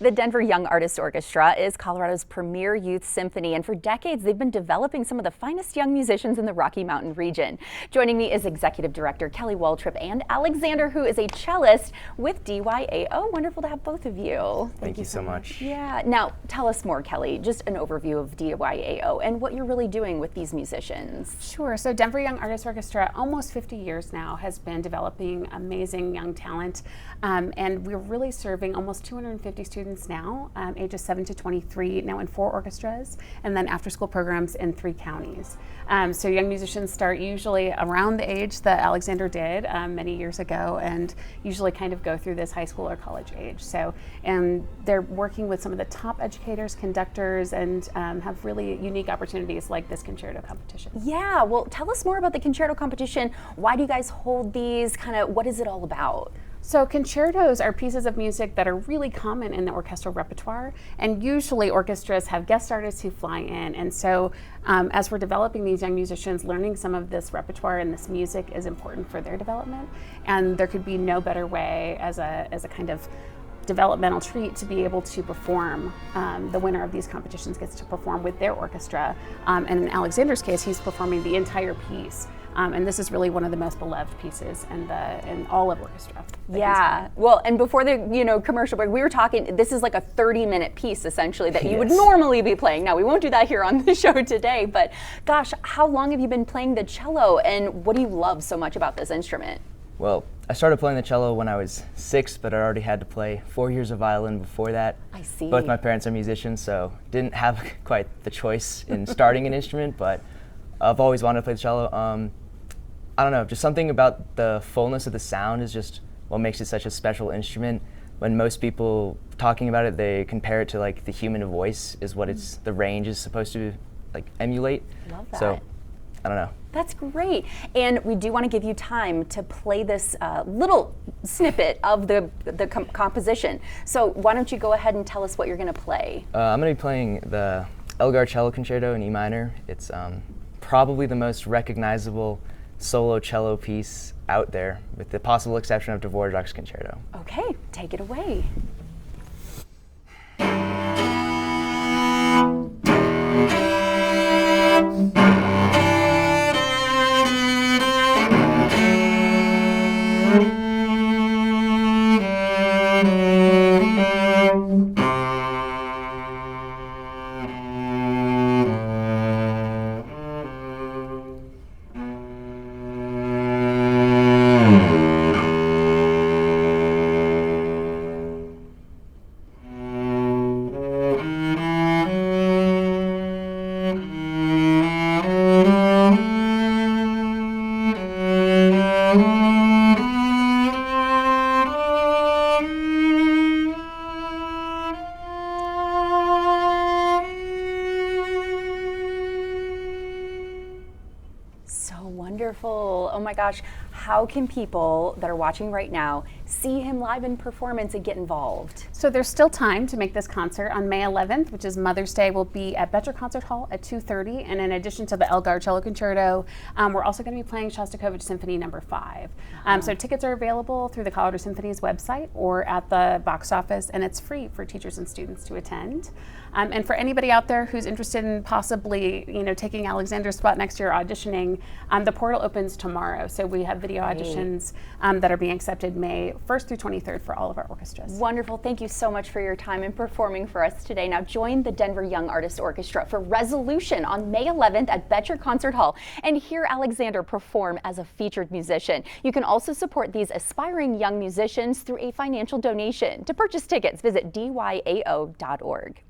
The Denver Young Artists Orchestra is Colorado's premier youth symphony, and for decades they've been developing some of the finest young musicians in the Rocky Mountain region. Joining me is Executive Director Kelly Waltrip and Alexander, who is a cellist with DYAO. Wonderful to have both of you. Thank you so much. Yeah. Now, tell us more, Kelly, just an overview of DYAO and what you're really doing with these musicians. Sure. So Denver Young Artists Orchestra, almost 50 years now, has been developing amazing young talent, and we're really serving almost 250 students now, ages 7 to 23, now in 4 orchestras, and then after-school programs in 3 counties. So young musicians start usually around the age that Alexander did many years ago, and usually kind of go through this high school or college age. So, and they're working with some of the top educators, conductors, and have really unique opportunities like this concerto competition. Yeah, well, tell us more about the concerto competition. Why do you guys hold these? Kind of, what is it all about? So concertos are pieces of music that are really common in the orchestral repertoire, and usually orchestras have guest artists who fly in, and so as we're developing these young musicians, learning some of this repertoire and this music is important for their development, and there could be no better way as a kind of developmental treat to be able to perform. The winner of these competitions gets to perform with their orchestra, and in Alexander's case, he's performing the entire piece. And this is really one of the most beloved pieces in all of orchestra. Yeah, well, and before the commercial break, we were talking, this is like a 30-minute piece essentially that you would normally be playing. Now, we won't do that here on the show today, but gosh, how long have you been playing the cello, and what do you love so much about this instrument? Well, I started playing the cello when I was 6, but I already had to play 4 years of violin before that. I see. Both my parents are musicians, so didn't have quite the choice in starting an instrument, but I've always wanted to play the cello. I don't know, just something about the fullness of the sound is just what makes it such a special instrument. When most people talking about it, they compare it to like the human voice is what the range is supposed to like emulate. Love that. So, I don't know. That's great. And we do want to give you time to play this little snippet of the composition. So why don't you go ahead and tell us what you're going to play? I'm going to be playing the Elgar Cello Concerto in E minor. It's probably the most recognizable solo cello piece out there, with the possible exception of Dvorak's Concerto. Okay, take it away. So wonderful. Oh my gosh, how can people that are watching right now see him live in performance and get involved? So there's still time to make this concert on May 11th, which is Mother's Day. We'll be at Becher Concert Hall at 2:30, and in addition to the Elgar Cello Concerto, we're also going to be playing Shostakovich Symphony No. 5. So tickets are available through the Colorado Symphony's website or at the box office, and it's free for teachers and students to attend. And for anybody out there who's interested in possibly, taking Alexander's spot next year auditioning, the portal opens tomorrow. So we have video auditions that are being accepted May 1st through 23rd for all of our orchestras. Wonderful. Thank you so much for your time and performing for us today. Now join the Denver Young Artists Orchestra for Resolution on May 11th at Becher Concert Hall and hear Alexander perform as a featured musician. You can also support these aspiring young musicians through a financial donation. To purchase tickets, visit DYAO.org.